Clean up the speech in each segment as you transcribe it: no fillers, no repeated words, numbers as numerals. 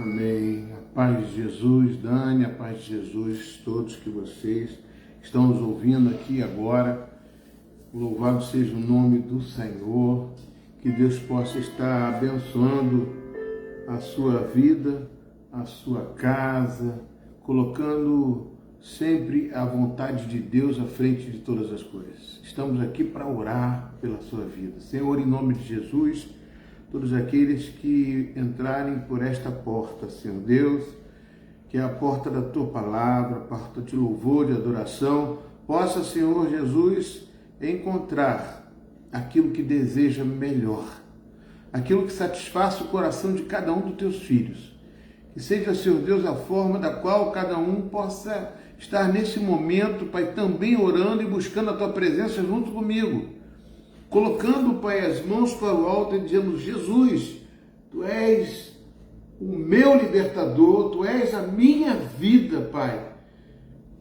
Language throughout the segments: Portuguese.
Amém. A paz de Jesus, Dani, a paz de Jesus, todos que vocês estão nos ouvindo aqui agora. Louvado seja o nome do Senhor. Que Deus possa estar abençoando a sua vida, a sua casa, colocando sempre a vontade de Deus à frente de todas as coisas. Estamos aqui para orar pela sua vida. Senhor, em nome de Jesus, todos aqueles que entrarem por esta porta, Senhor Deus, que é a porta da Tua Palavra, a porta de louvor, de adoração, possa, Senhor Jesus, encontrar aquilo que deseja melhor, aquilo que satisfaça o coração de cada um dos Teus filhos. Que seja, Senhor Deus, a forma da qual cada um possa estar nesse momento, Pai, também orando e buscando a Tua presença junto comigo, colocando, Pai, as mãos para o alto e dizendo: Jesus, Tu és o meu libertador, Tu és a minha vida, Pai.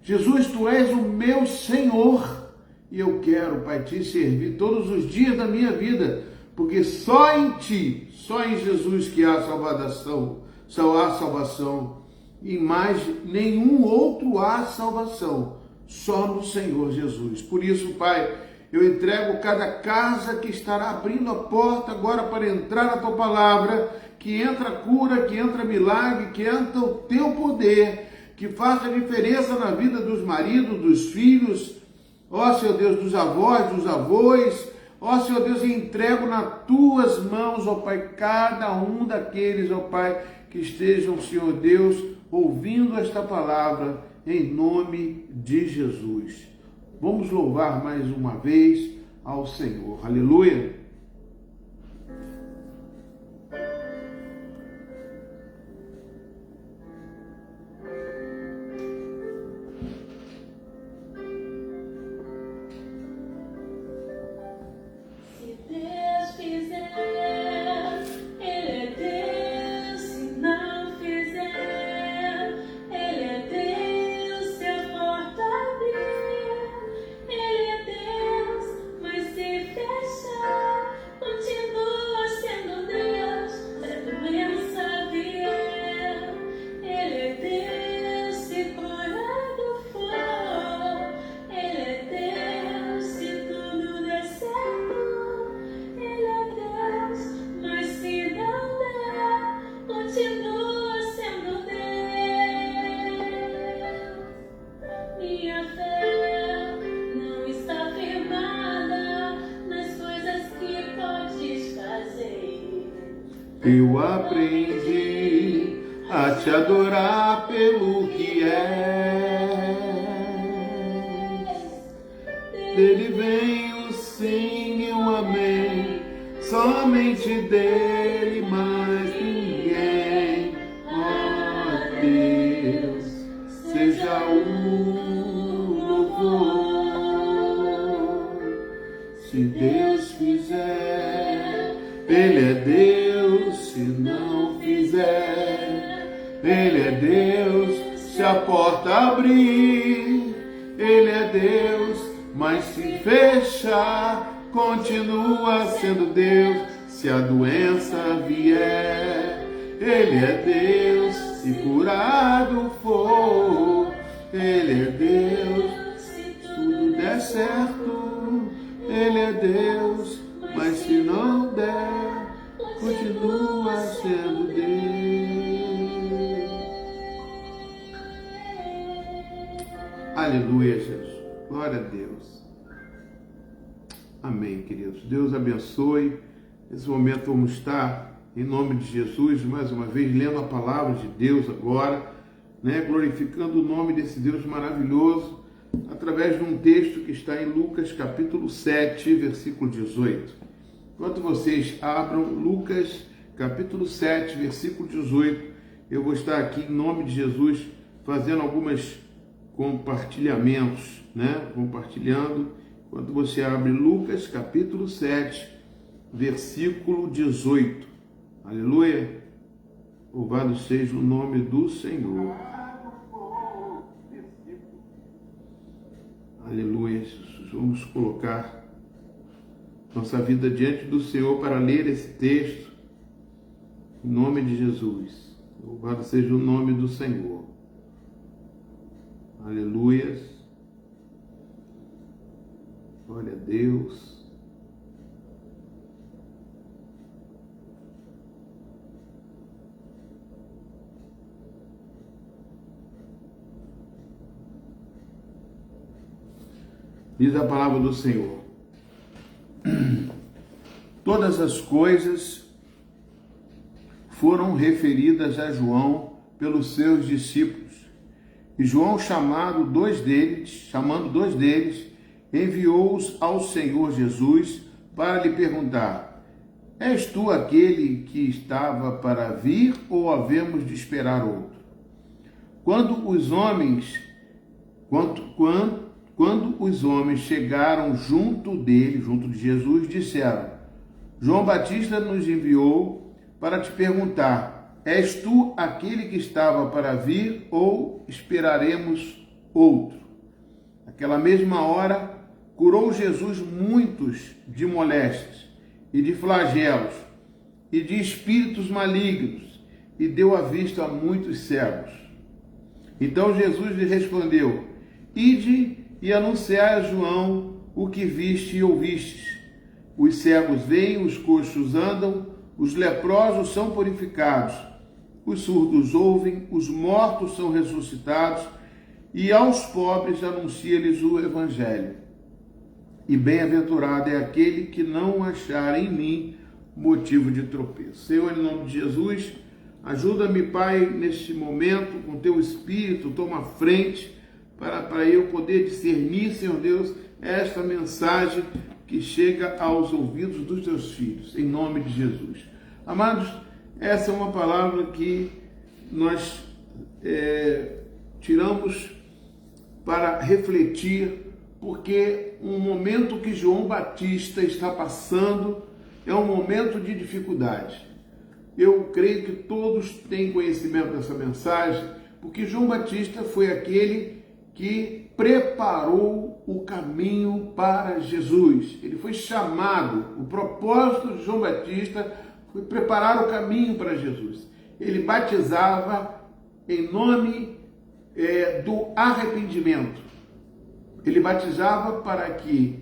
Jesus, Tu és o meu Senhor e eu quero, Pai, Te servir todos os dias da minha vida, porque só em Ti, só em Jesus que há salvação, só há salvação, e mais nenhum outro há salvação, só no Senhor Jesus. Por isso, Pai, eu entrego cada casa que estará abrindo a porta agora para entrar na Tua Palavra, que entra cura, que entra milagre, que entra o Teu poder, que faça diferença na vida dos maridos, dos filhos, ó Senhor Deus, dos avós, dos avós. Ó Senhor Deus, entrego nas Tuas mãos, ó Pai, cada um daqueles, ó Pai, que estejam, Senhor Deus, ouvindo esta palavra, em nome de Jesus. Vamos louvar mais uma vez ao Senhor. Aleluia! Eu aprendi a Te adorar pelo que és. Dele vem o sim e o amém, somente dele, mais ninguém. Ó Deus, seja o louvor. Se Deus fizer, Ele é Deus. Se não fizer, Ele é Deus. Se a porta abrir, Ele é Deus. Mas se fechar, continua sendo Deus. Se a doença vier, Ele é Deus. Se curado for, Ele é Deus. Se tudo der certo, Ele é Deus. Mas se não der, continua sendo Deus. Aleluia, Jesus. Glória a Deus. Amém, queridos. Deus abençoe. Nesse momento vamos estar, em nome de Jesus, mais uma vez, lendo a palavra de Deus agora, né? Glorificando o nome desse Deus maravilhoso, através de um texto que está em Lucas capítulo 7, versículo 18. Enquanto vocês abram Lucas capítulo 7, versículo 18, eu vou estar aqui em nome de Jesus fazendo alguns compartilhamentos, né? Compartilhando. Enquanto você abre Lucas capítulo 7, versículo 18. Aleluia! Louvado seja o nome do Senhor. Aleluia, Jesus. Vamos colocar nossa vida diante do Senhor para ler esse texto, em nome de Jesus. Louvado seja o nome do Senhor. Aleluias. Glória a Deus. Diz a palavra do Senhor: todas as coisas foram referidas a João pelos seus discípulos. E João, chamando dois deles, enviou-os ao Senhor Jesus para lhe perguntar: és tu aquele que estava para vir, ou havemos de esperar outro? Quando os homens chegaram junto de Jesus, disseram: João Batista nos enviou para te perguntar: és tu aquele que estava para vir, ou esperaremos outro? Naquela mesma hora, curou Jesus muitos de moléstias e de flagelos e de espíritos malignos, e deu a vista a muitos cegos. Então Jesus lhe respondeu: ide e anunciai a João o que viste e ouvistes. Os cegos veem, os coxos andam, os leprosos são purificados, os surdos ouvem, os mortos são ressuscitados, e aos pobres anuncia-lhes o Evangelho. E bem-aventurado é aquele que não achar em mim motivo de tropeço. Senhor, em nome de Jesus, ajuda-me, Pai, neste momento, com teu Espírito, toma frente, para eu poder discernir, Senhor Deus, esta mensagem que chega aos ouvidos dos teus filhos, em nome de Jesus. Amados, essa é uma palavra que nós tiramos para refletir, porque um momento que João Batista está passando é um momento de dificuldade. Eu creio que todos têm conhecimento dessa mensagem, porque João Batista foi aquele que preparou o caminho para Jesus. Ele foi chamado, o propósito de João Batista foi preparar o caminho para Jesus. Ele batizava em nome do arrependimento. Ele batizava para que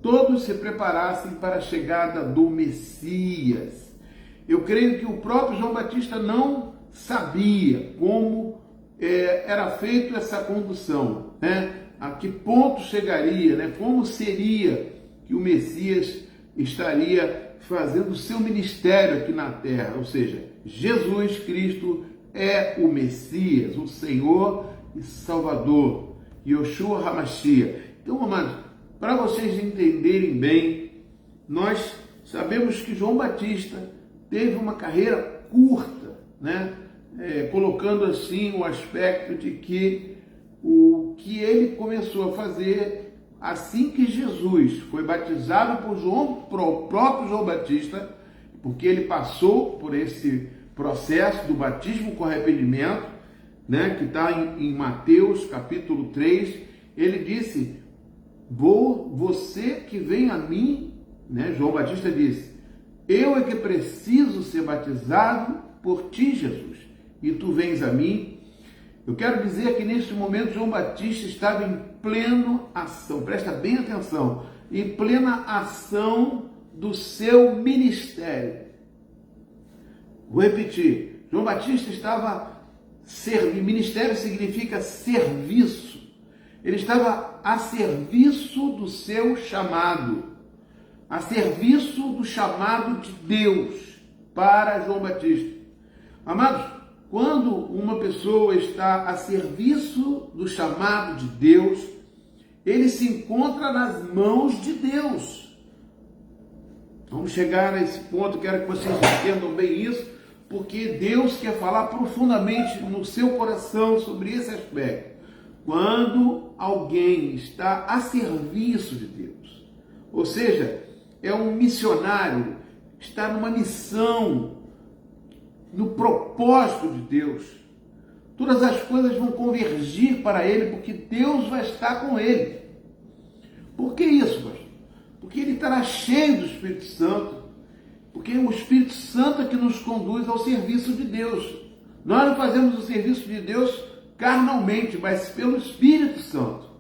todos se preparassem para a chegada do Messias. Eu creio que o próprio João Batista não sabia como era feita essa condução, né? A que ponto chegaria, né? Como seria que o Messias estaria fazendo o seu ministério aqui na terra, ou seja, Jesus Cristo é o Messias, o Senhor e Salvador, Yoshua HaMashiach. Então, amados, para vocês entenderem bem, nós sabemos que João Batista teve uma carreira curta, né? Colocando assim o aspecto de que o que ele começou a fazer assim que Jesus foi batizado por próprio João Batista, porque ele passou por esse processo do batismo com arrependimento, né, que está em Mateus capítulo 3, ele disse: você que vem a mim, né, João Batista disse, eu é que preciso ser batizado por ti, Jesus, e tu vens a mim. Eu quero dizer que neste momento João Batista estava em plena ação, presta bem atenção, em plena ação do seu ministério. Vou repetir, João Batista estava servindo, ministério significa serviço, ele estava a serviço do seu chamado, a serviço do chamado de Deus para João Batista. Amados, quando uma pessoa está a serviço do chamado de Deus, ele se encontra nas mãos de Deus. Vamos chegar a esse ponto, quero que vocês entendam bem isso, porque Deus quer falar profundamente no seu coração sobre esse aspecto. Quando alguém está a serviço de Deus, ou seja, é um missionário, está numa missão, no propósito de Deus, todas as coisas vão convergir para ele, porque Deus vai estar com ele. Por que isso, pastor? Porque ele estará cheio do Espírito Santo, porque é o Espírito Santo é que nos conduz ao serviço de Deus. Nós não fazemos o serviço de Deus carnalmente, mas pelo Espírito Santo.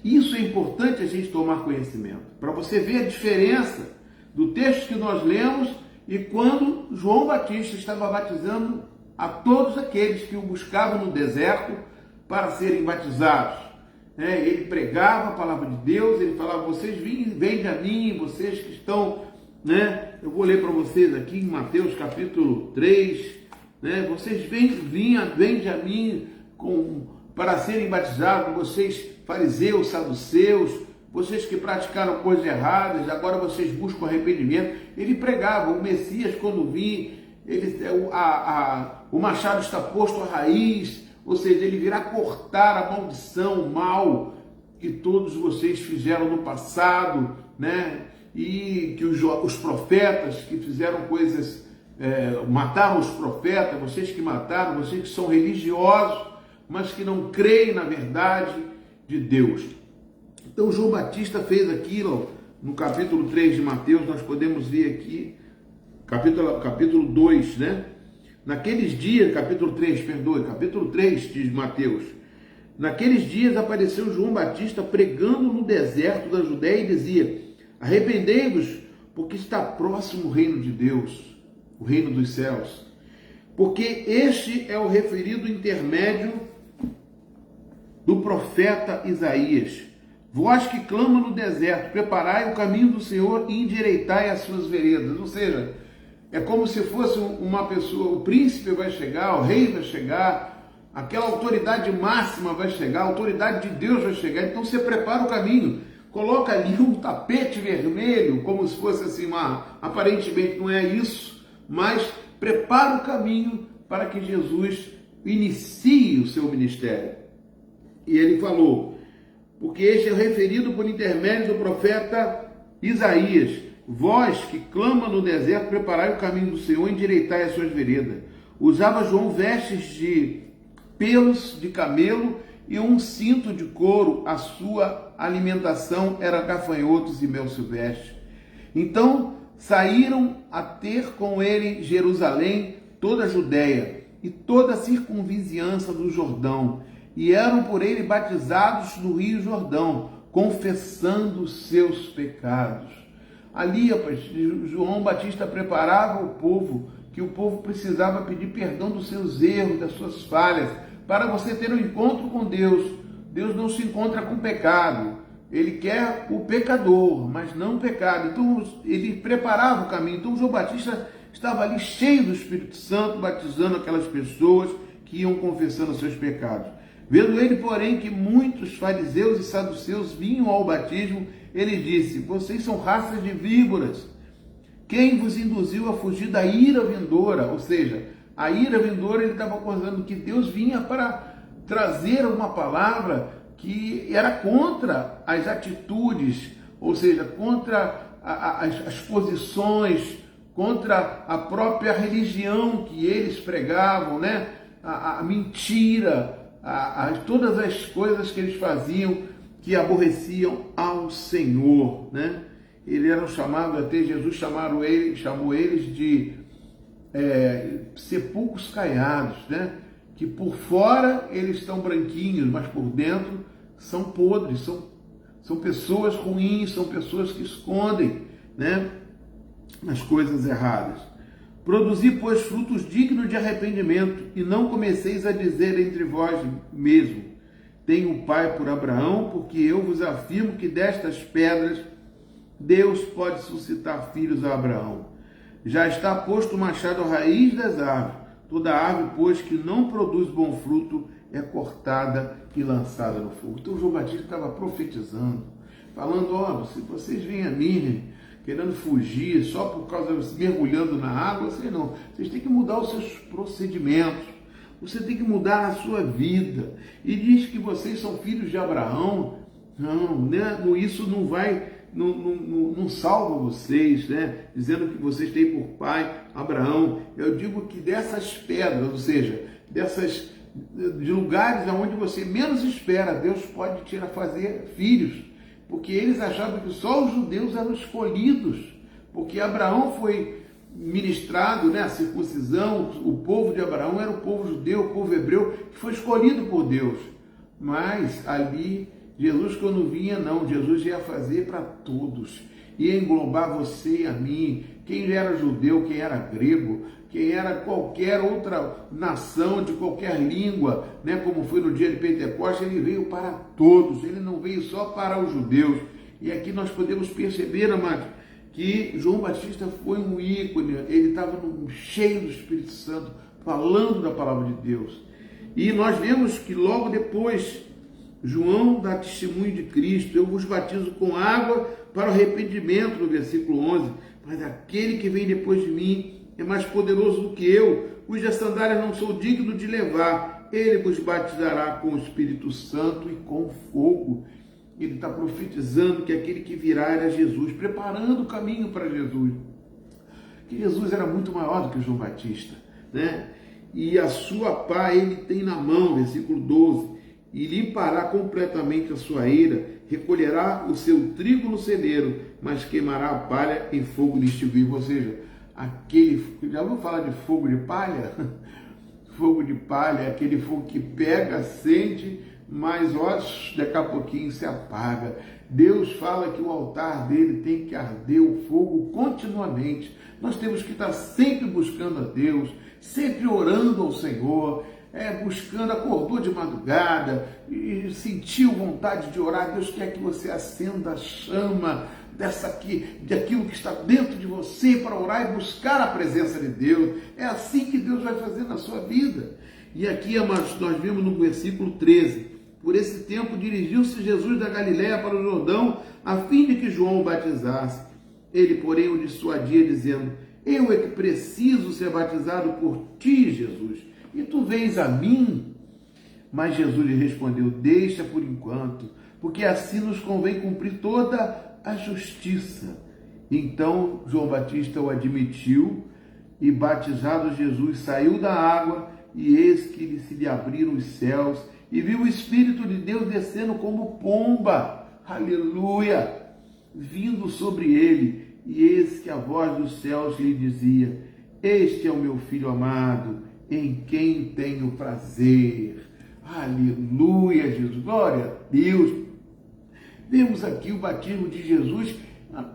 Isso é importante a gente tomar conhecimento, para você ver a diferença do texto que nós lemos e quando João Batista estava batizando a todos aqueles que o buscavam no deserto para serem batizados. Ele pregava a palavra de Deus, ele falava, vocês vêm a mim, vocês que estão, eu vou ler para vocês aqui em Mateus capítulo 3, vocês vêm a mim para serem batizados, vocês fariseus, saduceus, vocês que praticaram coisas erradas, agora vocês buscam arrependimento. Ele pregava, o Messias quando vir, o machado está posto à raiz, ou seja, ele virá cortar a maldição, o mal que todos vocês fizeram no passado, e que os profetas que fizeram coisas, mataram os profetas, vocês que mataram, vocês que são religiosos, mas que não creem na verdade de Deus. Então João Batista fez aquilo no capítulo 3 de Mateus, nós podemos ver aqui, capítulo 2, Naqueles dias, capítulo 3 de Mateus. Naqueles dias apareceu João Batista pregando no deserto da Judéia e dizia, arrependei-vos, porque está próximo o reino de Deus, o reino dos céus. Porque este é o referido intermédio do profeta Isaías. Vós que clama no deserto, preparai o caminho do Senhor e endireitai as suas veredas. Ou seja, é como se fosse uma pessoa, o príncipe vai chegar, o rei vai chegar, aquela autoridade máxima vai chegar, a autoridade de Deus vai chegar. Então você prepara o caminho, coloca ali um tapete vermelho, como se fosse assim, aparentemente não é isso, mas prepara o caminho para que Jesus inicie o seu ministério. E ele falou, porque este é o referido por intermédio do profeta Isaías, vós que clama no deserto, preparai o caminho do Senhor e endireitai as suas veredas. Usava João vestes de pelos de camelo e um cinto de couro, a sua alimentação era gafanhotos e mel silvestre. Então saíram a ter com ele Jerusalém, toda a Judéia e toda a circunvizinhança do Jordão, e eram por ele batizados no rio Jordão, confessando os seus pecados. Ali, João Batista preparava o povo, que o povo precisava pedir perdão dos seus erros, das suas falhas, para você ter um encontro com Deus. Deus não se encontra com pecado, ele quer o pecador, mas não o pecado. Então ele preparava o caminho. Então João Batista estava ali cheio do Espírito Santo, batizando aquelas pessoas que iam confessando os seus pecados. Vendo ele, porém, que muitos fariseus e saduceus vinham ao batismo, ele disse, vocês são raças de víboras. Quem vos induziu a fugir da ira vindoura? Ou seja, a ira vindoura, ele estava acordando que Deus vinha para trazer uma palavra que era contra as atitudes, ou seja, contra as posições, contra a própria religião que eles pregavam, a mentira, todas as coisas que eles faziam que aborreciam ao Senhor, Eles eram chamados, até Jesus chamou eles de sepulcros caiados, Que por fora eles estão branquinhos, mas por dentro são podres, são pessoas ruins, são pessoas que escondem, as coisas erradas. Produzi, pois, frutos dignos de arrependimento, e não comeceis a dizer entre vós mesmo, tenho pai por Abraão, porque eu vos afirmo que destas pedras Deus pode suscitar filhos a Abraão. Já está posto o machado à raiz das árvores. Toda árvore, pois, que não produz bom fruto, é cortada e lançada no fogo. Então João Batista estava profetizando, falando, se vocês vêm a mim querendo fugir só por causa de mergulhando na água, vocês têm que mudar os seus procedimentos, você tem que mudar a sua vida. E diz que vocês são filhos de Abraão. Não, isso não vai, não salva vocês, dizendo que vocês têm por pai Abraão. Eu digo que dessas pedras, ou seja, de lugares onde você menos espera, Deus pode fazer filhos. Porque eles achavam que só os judeus eram escolhidos, porque Abraão foi ministrado, né, a circuncisão, o povo de Abraão era o povo judeu, o povo hebreu, que foi escolhido por Deus. Mas ali, Jesus quando vinha, não, Jesus ia fazer para todos, ia englobar você e a mim, quem era judeu, quem era grego, quem era qualquer outra nação, de qualquer língua, né, como foi no dia de Pentecostes, ele veio para todos, ele não veio só para os judeus. E aqui nós podemos perceber, amados, que João Batista foi um ícone, ele estava cheio do Espírito Santo, falando da palavra de Deus. E nós vemos que logo depois, João dá testemunho de Cristo: eu vos batizo com água para o arrependimento, no versículo 11, mas aquele que vem depois de mim é mais poderoso do que eu, cujas sandálias não sou digno de levar, ele vos batizará com o Espírito Santo e com fogo. Ele está profetizando que aquele que virá era Jesus, preparando o caminho para Jesus. Que Jesus era muito maior do que João Batista, né? E a sua pá ele tem na mão, versículo 12, e limpará completamente a sua eira, recolherá o seu trigo no celeiro, mas queimará a palha em fogo de extinguível. Ou seja, já vou falar de fogo de palha? Fogo de palha é aquele fogo que pega, acende, mas ó, daqui a pouquinho se apaga. Deus fala que o altar dele tem que arder o fogo continuamente. Nós temos que estar sempre buscando a Deus, sempre orando ao Senhor, buscando, acordou de madrugada e sentiu vontade de orar. Deus quer que você acenda a chama daquilo que está dentro de você para orar e buscar a presença de Deus. É assim que Deus vai fazer na sua vida. E aqui, amados, nós vemos no versículo 13: por esse tempo dirigiu-se Jesus da Galiléia para o Jordão, a fim de que João o batizasse. Ele, porém, o dissuadia, dizendo: eu é que preciso ser batizado por ti, Jesus, e tu vens a mim? Mas Jesus lhe respondeu: deixa por enquanto, porque assim nos convém cumprir toda a justiça. Então João Batista o admitiu, e batizado Jesus saiu da água, e eis que se lhe abriram os céus, e viu o Espírito de Deus descendo como pomba, aleluia, vindo sobre ele, e eis que a voz dos céus lhe dizia: este é o meu Filho amado, em quem tenho prazer. Aleluia, Jesus, glória a Deus. Vemos aqui o batismo de Jesus.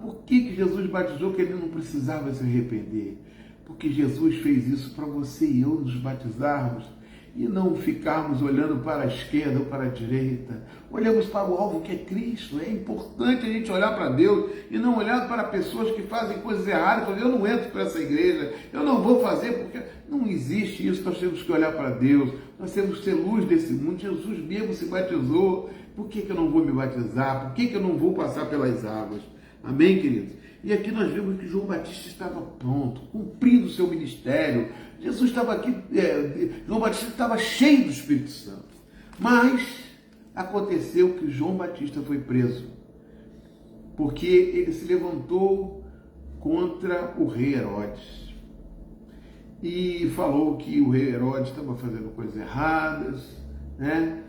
Por que Jesus batizou? Que ele não precisava se arrepender. Porque Jesus fez isso para você e eu nos batizarmos e não ficarmos olhando para a esquerda ou para a direita. Olhamos para o alvo que é Cristo. É importante a gente olhar para Deus e não olhar para pessoas que fazem coisas erradas. Eu não entro para essa igreja, eu não vou fazer, porque não existe isso. Nós temos que olhar para Deus, nós temos que ser luz desse mundo. Jesus mesmo se batizou. Por que eu não vou me batizar? Por que eu não vou passar pelas águas? Amém, queridos? E aqui nós vemos que João Batista estava pronto, cumprindo o seu ministério. Jesus estava aqui, João Batista estava cheio do Espírito Santo. Mas aconteceu que João Batista foi preso, porque ele se levantou contra o rei Herodes e falou que o rei Herodes estava fazendo coisas erradas, né?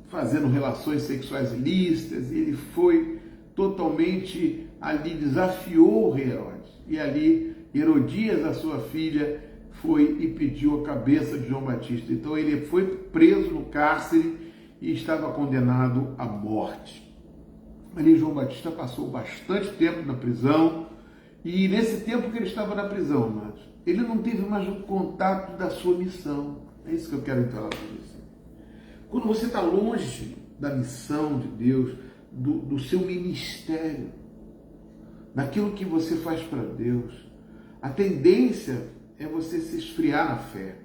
Fazendo relações sexuais ilícitas. E ele foi totalmente ali, desafiou o rei Herodes. E ali Herodias, a sua filha, foi e pediu a cabeça de João Batista. Então ele foi preso no cárcere e estava condenado à morte. Ali João Batista passou bastante tempo na prisão, e nesse tempo que ele estava na prisão, amados, ele não teve mais o contato da sua missão. É isso que eu quero falar para você. Quando você está longe da missão de Deus, do seu ministério, daquilo que você faz para Deus, a tendência é você se esfriar na fé.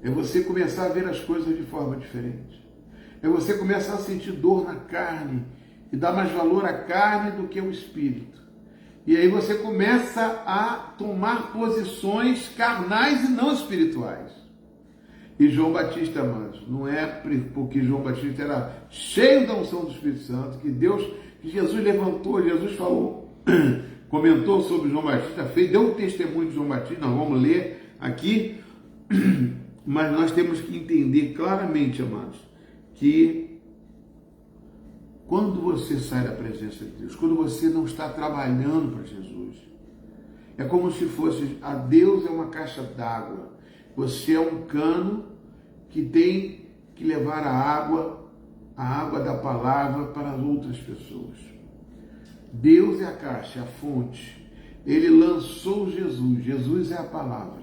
É você começar a ver as coisas de forma diferente. É você começar a sentir dor na carne e dar mais valor à carne do que ao espírito. E aí você começa a tomar posições carnais e não espirituais. E João Batista, amados, não é porque João Batista era cheio da unção do Espírito Santo, que Jesus levantou, Jesus falou, comentou sobre João Batista, deu o testemunho de João Batista. Nós vamos ler aqui, mas nós temos que entender claramente, amados, que quando você sai da presença de Deus, quando você não está trabalhando para Jesus, É como se fosse, a Deus é uma caixa d'água. Você é um cano que tem que levar a água da palavra para as outras pessoas. Deus é a caixa, é a fonte. Ele lançou Jesus, Jesus é a palavra.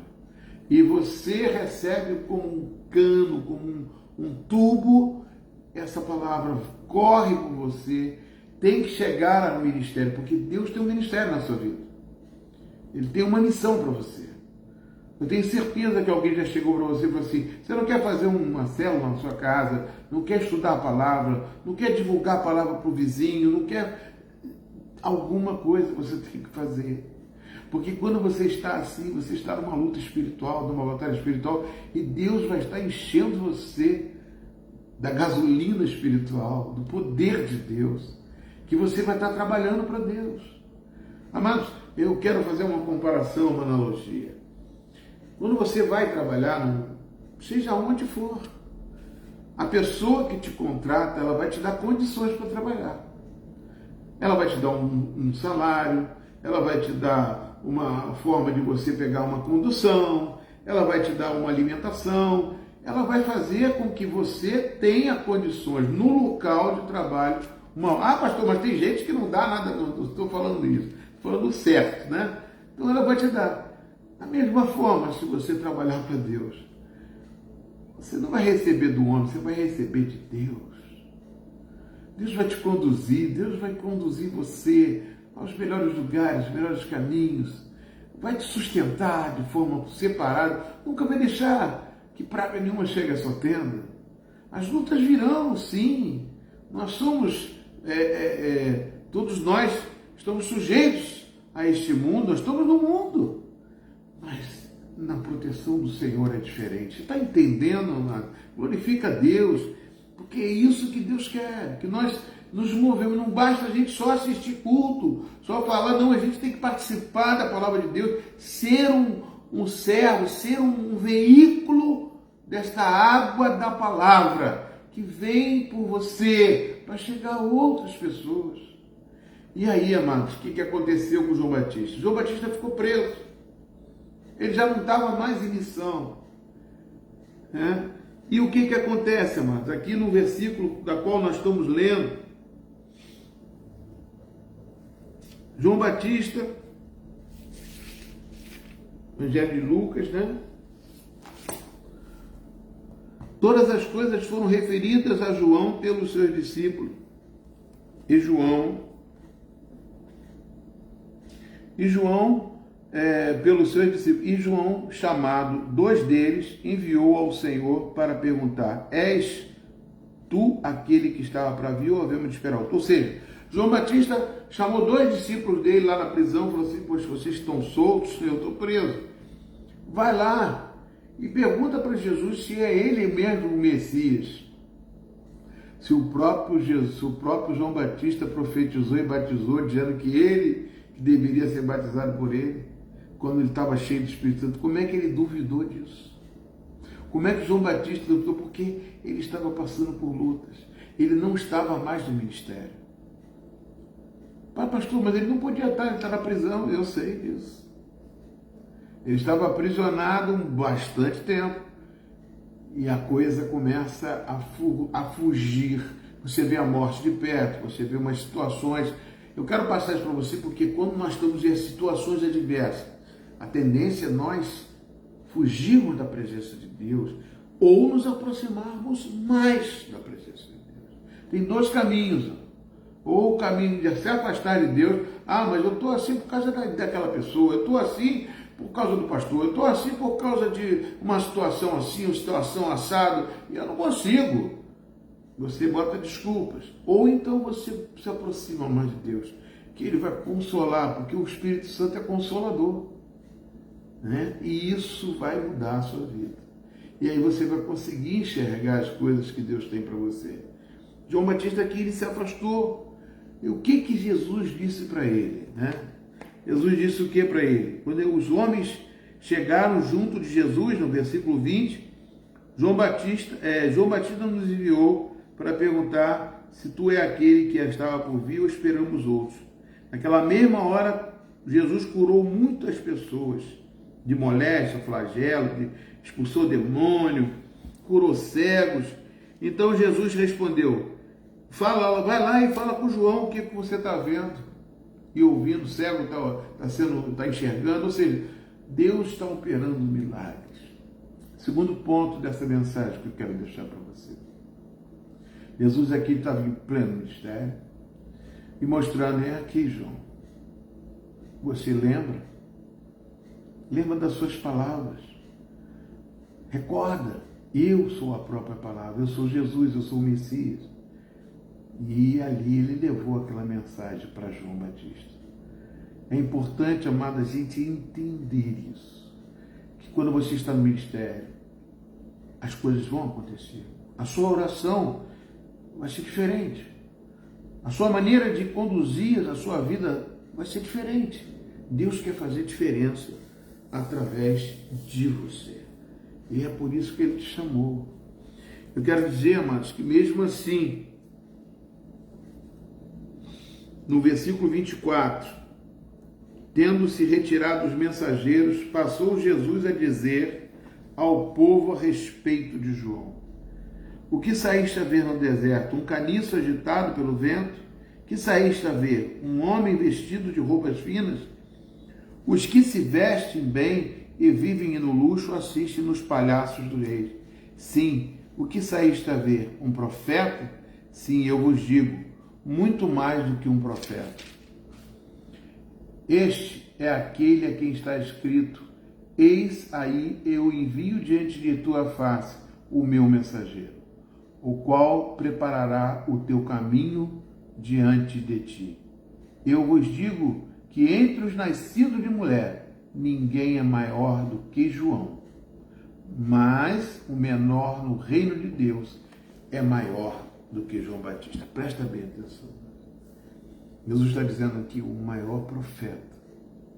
E você recebe como um cano, como um tubo, essa palavra corre por você, tem que chegar ao ministério, porque Deus tem um ministério na sua vida. Ele tem uma missão para você. Eu tenho certeza que alguém já chegou para você e falou assim, você não quer fazer uma célula na sua casa, não quer estudar a palavra, não quer divulgar a palavra para o vizinho, não quer alguma coisa que você tem que fazer. Porque quando você está assim, você está numa luta espiritual, numa batalha espiritual, e Deus vai estar enchendo você da gasolina espiritual, do poder de Deus, que você vai estar trabalhando para Deus. Amados, eu quero fazer uma comparação, uma analogia. Quando você vai trabalhar, seja onde for, a pessoa que te contrata, ela vai te dar condições para trabalhar. Ela vai te dar um salário, ela vai te dar uma forma de você pegar uma condução, ela vai te dar uma alimentação, ela vai fazer com que você tenha condições no local de trabalho. Pastor, mas tem gente que não dá nada, não estou falando isso, estou falando certo, né? Então ela vai te dar. Da mesma forma, se você trabalhar para Deus, você não vai receber do homem, você vai receber de Deus. Deus vai te conduzir, Deus vai conduzir você aos melhores lugares, aos melhores caminhos, vai te sustentar de forma separada, nunca vai deixar que praga nenhuma chegue à sua tenda. As lutas virão, sim. Nós somos, todos nós estamos sujeitos a este mundo, nós estamos no mundo. Mas na proteção do Senhor é diferente. Está entendendo, amado? Glorifica a Deus, porque é isso que Deus quer, que nós nos movemos. Não basta a gente só assistir culto, só falar, não, a gente tem que participar da palavra de Deus, ser um servo, ser um veículo desta água da palavra, que vem por você, para chegar a outras pessoas. E aí, amados, o que aconteceu com João Batista? João Batista ficou preso. Ele já não estava mais em missão. Né? E o que acontece, amados? Aqui no versículo da qual nós estamos lendo, João Batista, Evangelho de Lucas, né? Todas as coisas foram referidas a João pelos seus discípulos. E João, pelos seus discípulos, e João, chamado dois deles, enviou ao Senhor para perguntar: és tu aquele que estava para vir ou havemos de esperar outro? Ou seja, João Batista chamou dois discípulos dele lá na prisão e falou assim: poxa, vocês estão soltos, eu estou preso. Vai lá e pergunta para Jesus se é ele mesmo o Messias. Se o próprio João Batista profetizou e batizou, dizendo que ele deveria ser batizado por ele, quando ele estava cheio do Espírito Santo, como é que ele duvidou disso? Como é que João Batista duvidou? Porque ele estava passando por lutas. Ele não estava mais no ministério. Pastor, mas ele não podia estar, ele está na prisão. Eu sei disso. Ele estava aprisionado bastante tempo. E a coisa começa a fugir. Você vê a morte de perto, você vê umas situações. Eu quero passar isso para você porque quando nós estamos em situações adversas, a tendência é nós fugirmos da presença de Deus ou nos aproximarmos mais da presença de Deus. Tem dois caminhos. Ou o caminho de se afastar de Deus. Mas eu estou assim por causa daquela pessoa. Eu estou assim por causa do pastor. Eu estou assim por causa de uma situação assim, uma situação assado. E eu não consigo. Você bota desculpas. Ou então você se aproxima mais de Deus, que Ele vai consolar, porque o Espírito Santo é consolador. Né? E isso vai mudar a sua vida. E aí você vai conseguir enxergar as coisas que Deus tem para você. João Batista aqui, ele se afastou. E o que Jesus disse para ele? Né? Jesus disse o que para ele? Quando os homens chegaram junto de Jesus, no versículo 20, João Batista nos enviou para perguntar se tu é aquele que estava por vir ou esperamos outros. Naquela mesma hora, Jesus curou muitas pessoas de moléstia, flagelo, expulsou demônio, curou cegos. Então Jesus respondeu, vai lá e fala com João o que você está vendo e ouvindo, o cego está enxergando, ou seja, Deus está operando milagres. Segundo ponto dessa mensagem que eu quero deixar para você. Jesus aqui estava em pleno ministério e mostrando, é aqui, João. Você lembra? Lembra das suas palavras. Recorda, eu sou a própria palavra, eu sou Jesus, eu sou o Messias. E ali ele levou aquela mensagem para João Batista. É importante, amada, a gente entender isso. Que quando você está no ministério, as coisas vão acontecer. A sua oração vai ser diferente. A sua maneira de conduzir a sua vida vai ser diferente. Deus quer fazer diferença através de você. E é por isso que Ele te chamou. Eu quero dizer, amados, que mesmo assim, no versículo 24, tendo-se retirado os mensageiros, passou Jesus a dizer ao povo a respeito de João: o que saíste a ver no deserto? Um caniço agitado pelo vento? Que saíste a ver? Um homem vestido de roupas finas? Os que se vestem bem e vivem no luxo assistem nos palhaços do rei. Sim, o que saíste a ver? Um profeta? Sim, eu vos digo, muito mais do que um profeta. Este é aquele a quem está escrito: eis aí eu envio diante de tua face o meu mensageiro, o qual preparará o teu caminho diante de ti. Eu vos digo que entre os nascidos de mulher, ninguém é maior do que João, mas o menor no reino de Deus é maior do que João Batista. Presta bem atenção. Jesus está dizendo aqui, o maior profeta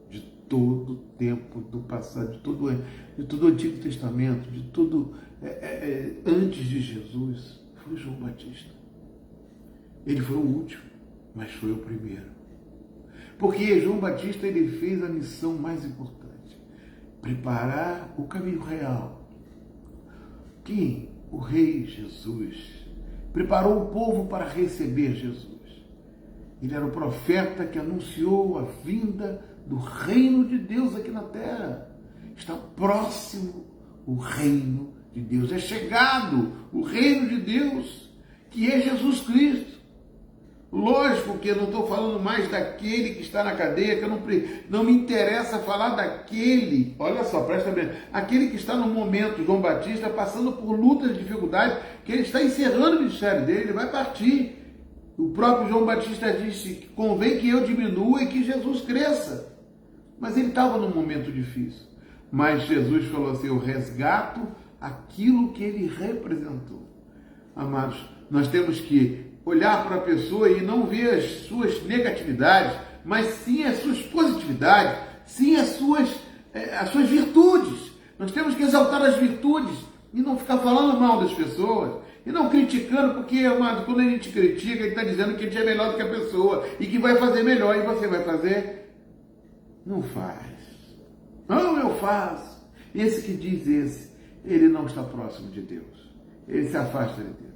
de todo o tempo do passado, de todo o Antigo Testamento, de todo antes de Jesus, foi João Batista. Ele foi o último, mas foi o primeiro. Porque João Batista, ele fez a missão mais importante: preparar o caminho real. Quem? O rei Jesus. Preparou o povo para receber Jesus. Ele era o profeta que anunciou a vinda do reino de Deus aqui na terra. Está próximo o reino de Deus. É chegado o reino de Deus, que é Jesus Cristo. Lógico que eu não estou falando mais daquele que está na cadeia, que não me interessa falar daquele, olha só, presta bem, aquele que está no momento, João Batista, passando por lutas, dificuldades, que ele está encerrando o ministério dele, ele vai partir. O próprio João Batista disse que convém que eu diminua e que Jesus cresça. Mas ele estava num momento difícil. Mas Jesus falou assim: eu resgato aquilo que ele representou. Amados, nós temos que olhar para a pessoa e não ver as suas negatividades, mas sim as suas positividades, sim as suas virtudes. Nós temos que exaltar as virtudes e não ficar falando mal das pessoas e não criticando, porque, amado, quando a gente critica, ele está dizendo que a gente é melhor do que a pessoa e que vai fazer melhor, e você vai fazer? Não faz. Não, eu faço. Esse que diz ele não está próximo de Deus. Ele se afasta de Deus.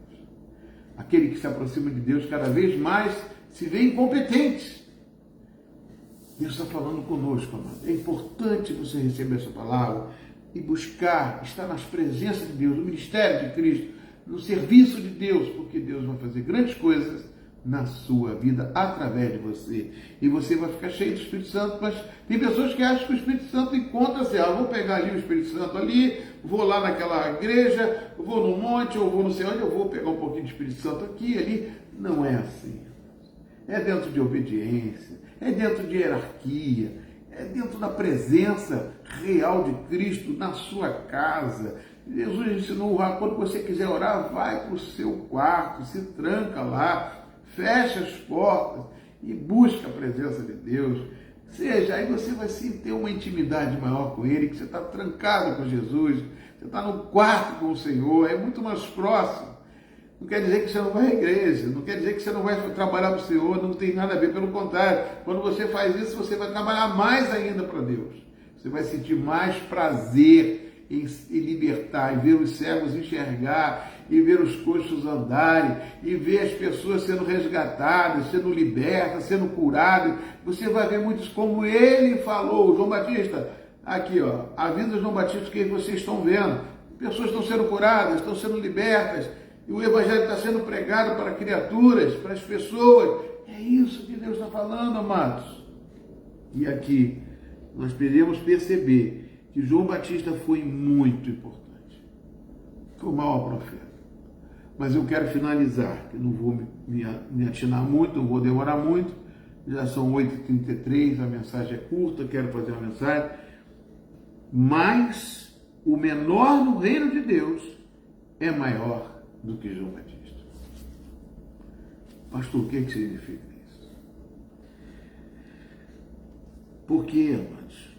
Aquele que se aproxima de Deus cada vez mais se vê incompetente. Deus está falando conosco, amado. É importante você receber essa palavra e buscar estar nas presenças de Deus, no ministério de Cristo, no serviço de Deus, porque Deus vai fazer grandes coisas na sua vida através de você. E você vai ficar cheio do Espírito Santo, mas tem pessoas que acham que o Espírito Santo encontra-se. Vou pegar ali o Espírito Santo ali, vou lá naquela igreja, vou no monte, ou vou não sei onde, eu vou pegar um pouquinho de Espírito Santo aqui, ali. Não é assim. É dentro de obediência, é dentro de hierarquia, é dentro da presença real de Cristo na sua casa. Jesus ensinou, quando você quiser orar, vai para o seu quarto, se tranca lá, fecha as portas e busca a presença de Deus. Seja, aí você vai sim ter uma intimidade maior com Ele, que você está trancado com Jesus, você está no quarto com o Senhor, é muito mais próximo. Não quer dizer que você não vai à igreja, não quer dizer que você não vai trabalhar para o Senhor, não tem nada a ver, pelo contrário. Quando você faz isso, você vai trabalhar mais ainda para Deus. Você vai sentir mais prazer em libertar, em ver os cegos enxergar, e ver os coxos andarem, e ver as pessoas sendo resgatadas, sendo libertas, sendo curadas. Você vai ver muitos como ele falou, João Batista, aqui ó, a vida de João Batista que vocês estão vendo. Pessoas estão sendo curadas, estão sendo libertas, e o Evangelho está sendo pregado para criaturas, para as pessoas. É isso que Deus está falando, amados. E aqui nós podemos perceber que João Batista foi muito importante. Foi o maior profeta. Mas eu quero finalizar, que não vou me atinar muito, não vou demorar muito. Já são 8h33, a mensagem é curta, quero fazer uma mensagem. Mas o menor no reino de Deus é maior do que João Batista. Pastor, o que significa isso? Porque, amados,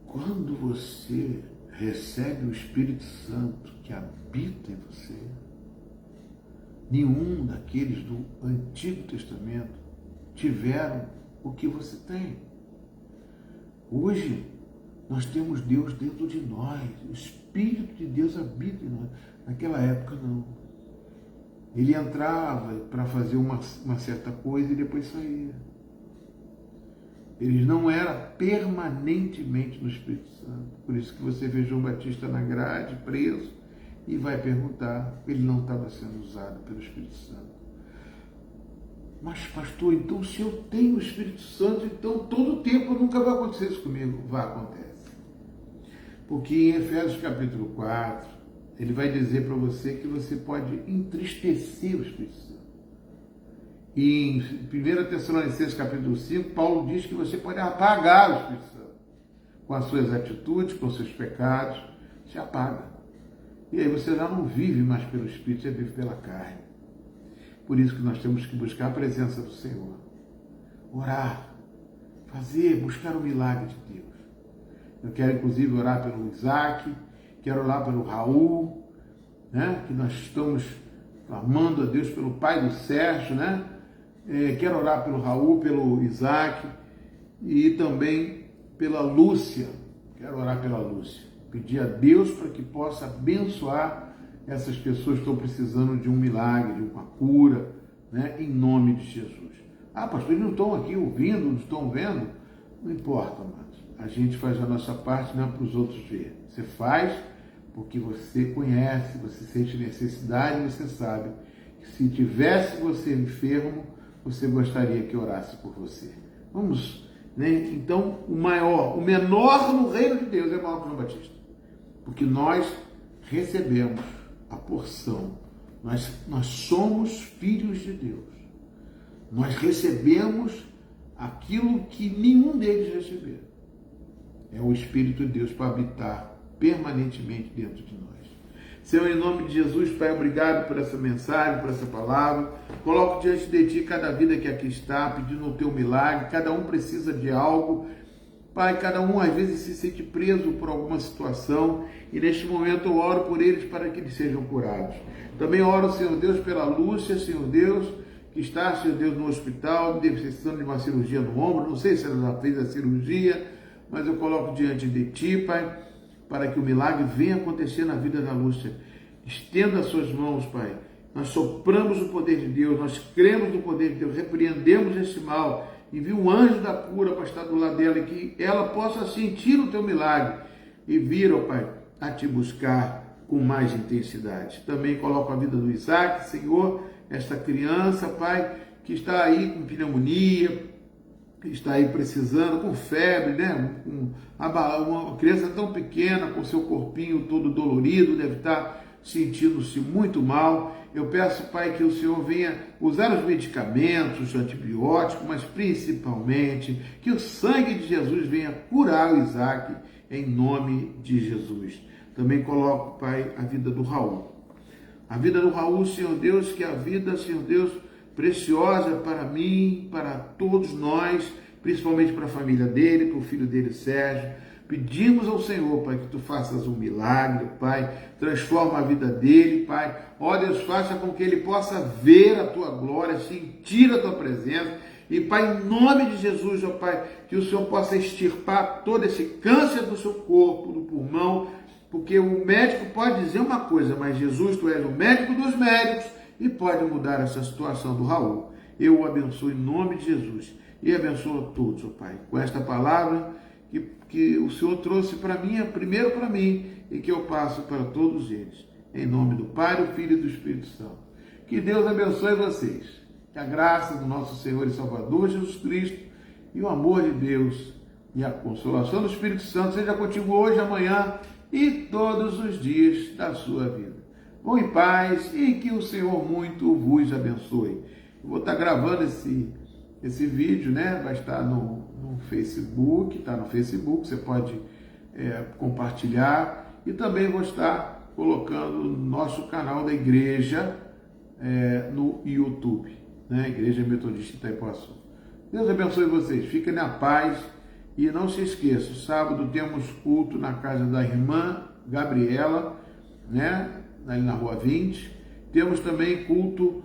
quando você recebe o Espírito Santo que habita em você, nenhum daqueles do Antigo Testamento tiveram o que você tem. Hoje, nós temos Deus dentro de nós, o Espírito de Deus habita em nós. Naquela época, não. Ele entrava para fazer uma certa coisa e depois saía. Ele não era permanentemente no Espírito Santo. Por isso que você vê João Batista na grade, preso, e vai perguntar, ele não estava sendo usado pelo Espírito Santo. Mas, pastor, então se eu tenho o Espírito Santo, então todo o tempo nunca vai acontecer isso comigo. Vai acontecer. Porque em Efésios capítulo 4, ele vai dizer para você que você pode entristecer o Espírito Santo. E em 1 Tessalonicenses capítulo 5, Paulo diz que você pode apagar o Espírito Santo. Com as suas atitudes, com os seus pecados, se apaga. E aí você já não vive mais pelo Espírito, você vive pela carne. Por isso que nós temos que buscar a presença do Senhor. Orar, buscar o milagre de Deus. Eu quero inclusive orar pelo Isaac, quero orar pelo Raul, né? Que nós estamos clamando a Deus pelo pai do Sérgio, né? Quero orar pelo Raul, pelo Isaac e também pela Lúcia. Quero orar pela Lúcia. Pedir a Deus para que possa abençoar essas pessoas que estão precisando de um milagre, de uma cura, né? Em nome de Jesus. Ah, pastor, eles não estão aqui ouvindo, não estão vendo? Não importa, mas a gente faz a nossa parte, não é para os outros ver. Você faz porque você conhece, você sente necessidade, você sabe que se tivesse você enfermo, você gostaria que orasse por você. Vamos, né? Então, o menor no reino de Deus é maior que João Batista. Porque nós recebemos a porção, nós somos filhos de Deus. Nós recebemos aquilo que nenhum deles recebeu. É o Espírito de Deus para habitar permanentemente dentro de nós. Senhor, em nome de Jesus, Pai, obrigado por essa mensagem, por essa palavra. Coloco diante de Ti cada vida que aqui está, pedindo o Teu milagre. Cada um precisa de algo. Pai, cada um às vezes se sente preso por alguma situação e neste momento eu oro por eles para que eles sejam curados. Também oro, Senhor Deus, pela Lúcia, Senhor Deus, que está, Senhor Deus, no hospital, precisando de uma cirurgia no ombro. Não sei se ela já fez a cirurgia, mas eu coloco diante de Ti, Pai, para que o milagre venha acontecer na vida da Lúcia. Estenda as suas mãos, Pai. Nós sopramos o poder de Deus, nós cremos no poder de Deus, repreendemos esse mal. Envia um anjo da cura para estar do lado dela e que ela possa sentir o Teu milagre e vir, ó Pai, a Te buscar com mais intensidade. Também coloco a vida do Isaac, Senhor, esta criança, Pai, que está aí com pneumonia, que está aí precisando, com febre, né? Uma criança tão pequena, com seu corpinho todo dolorido, deve estar sentindo-se muito mal. Eu peço, Pai, que o Senhor venha usar os medicamentos, os antibióticos, mas principalmente que o sangue de Jesus venha curar o Isaac, em nome de Jesus. Também coloco, Pai, a vida do Raul. A vida do Raul, Senhor Deus, que a vida, Senhor Deus, preciosa para mim, para todos nós, principalmente para a família dele, para o filho dele, Sérgio. Pedimos ao Senhor, Pai, que Tu faças um milagre, Pai, transforma a vida dele, Pai. Ó Deus, faça com que ele possa ver a Tua glória, sentir a Tua presença. E, Pai, em nome de Jesus, ó Pai, que o Senhor possa extirpar todo esse câncer do seu corpo, do pulmão, porque o médico pode dizer uma coisa, mas Jesus, Tu és o médico dos médicos e pode mudar essa situação do Raul. Eu o abençoo em nome de Jesus e abençoo a todos, ó Pai, com esta palavra que o Senhor trouxe para mim, primeiro para mim, e que eu passo para todos eles. Em nome do Pai, do Filho e do Espírito Santo. Que Deus abençoe vocês. Que a graça do nosso Senhor e Salvador Jesus Cristo e o amor de Deus e a consolação do Espírito Santo seja contigo hoje, amanhã e todos os dias da sua vida. Vão em paz e que o Senhor muito vos abençoe. Eu vou estar gravando esse vídeo, né? Vai estar no Facebook, está no Facebook, você pode compartilhar, e também vou estar colocando no nosso canal da igreja no YouTube, né? Igreja Metodista Itaipuaçu. Deus abençoe vocês, fiquem na paz e não se esqueçam, sábado temos culto na casa da irmã Gabriela, né? Ali na Rua 20, temos também culto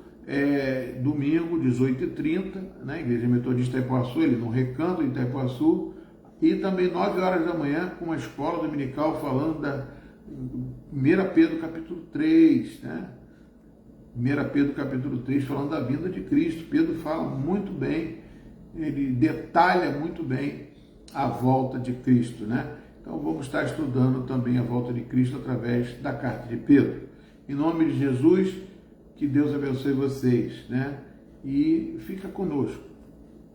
domingo, 18h30, na Igreja Metodista Itaipuaçu, ele no Recanto, Itaipuaçu, e também 9 horas da manhã, com uma escola dominical falando da 1 Pedro capítulo 3, né? 1 Pedro capítulo 3, falando da vinda de Cristo. Pedro fala muito bem, ele detalha muito bem a volta de Cristo, né? Então vamos estar estudando também a volta de Cristo através da carta de Pedro. Em nome de Jesus, que Deus abençoe vocês, né? E fica conosco.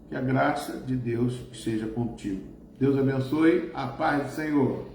Que a graça de Deus esteja contigo. Deus abençoe, a paz do Senhor.